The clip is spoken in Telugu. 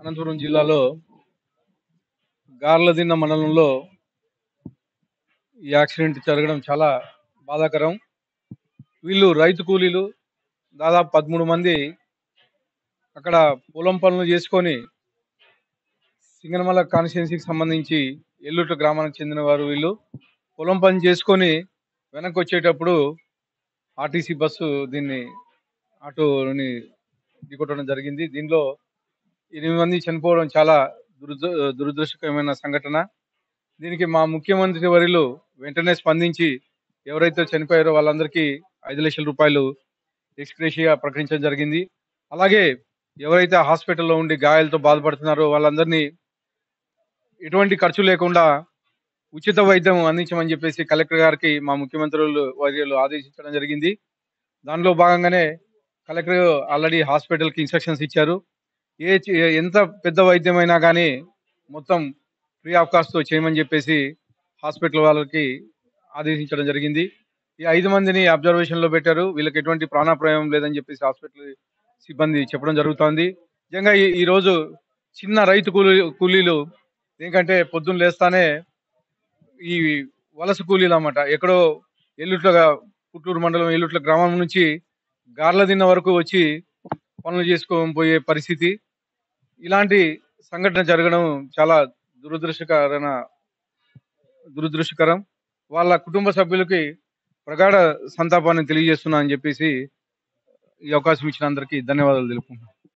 అనంతపురం జిల్లాలో గార్లదిన్న మండలంలో ఈ యాక్సిడెంట్ జరగడం చాలా బాధాకరం. వీళ్ళు రైతు కూలీలు, దాదాపు 13 మంది అక్కడ పొలం పనులు చేసుకొని సింగనమల కాన్స్టిట్యున్సీకి సంబంధించి ఎల్లుట్ల గ్రామానికి చెందిన వారు. వీళ్ళు పొలం పని చేసుకొని వెనక్కి వచ్చేటప్పుడు ఆర్టీసీ బస్సు ఆటోని ఢీకొట్టడం జరిగింది. దీనిలో 8 మంది చనిపోవడం చాలా దురదృష్టకరమైన సంఘటన. దీనికి మా ముఖ్యమంత్రి వర్యులు వెంటనే స్పందించి ఎవరైతే చనిపోయారో వాళ్ళందరికీ 5 లక్షల రూపాయలు ఎక్స్‌గ్రేషియా ప్రకటించడం జరిగింది. అలాగే ఎవరైతే హాస్పిటల్లో ఉండి గాయాలతో బాధపడుతున్నారో వాళ్ళందరినీ ఎటువంటి ఖర్చు లేకుండా ఉచిత వైద్యం అందించమని చెప్పేసి కలెక్టర్ గారికి మా ముఖ్యమంత్రి వర్యులు ఆదేశించడం జరిగింది. దానిలో భాగంగానే కలెక్టర్ ఆల్రెడీ హాస్పిటల్‌కి ఇన్‌స్ట్రక్షన్స్ ఇచ్చారు. ఎంత పెద్ద వైద్యమైనా కానీ మొత్తం ఫ్రీ ఆఫ్ కాస్ట్‌తో చేయమని చెప్పేసి హాస్పిటల్ వాళ్ళకి ఆదేశించడం జరిగింది. ఈ 5 మందిని అబ్జర్వేషన్‌లో పెట్టారు. వీళ్ళకి ఎటువంటి ప్రాణాపాయం లేదని చెప్పేసి హాస్పిటల్ సిబ్బంది చెప్పడం జరుగుతోంది. నిజంగా ఈ రోజు చిన్న రైతు కూలీలు ఎందుకంటే పొద్దున్న లేస్తానే ఈ వలస కూలీలు అన్నమాట. ఎక్కడో పుత్తూరు మండలం ఎల్లుట్ల గ్రామం నుంచి గార్లదిన్న వరకు వచ్చి పనులు చేసుకొని పోయే పరిస్థితి. ఇలాంటి సంఘటన జరగడం చాలా దురదృష్టకరం. వాళ్ళ కుటుంబ సభ్యులకి ప్రగాఢ సంతాపాన్ని తెలియజేస్తున్నా అని చెప్పేసి ఈ అవకాశం ఇచ్చిన అందరికీ ధన్యవాదాలు తెలుపుకుంటున్నాను.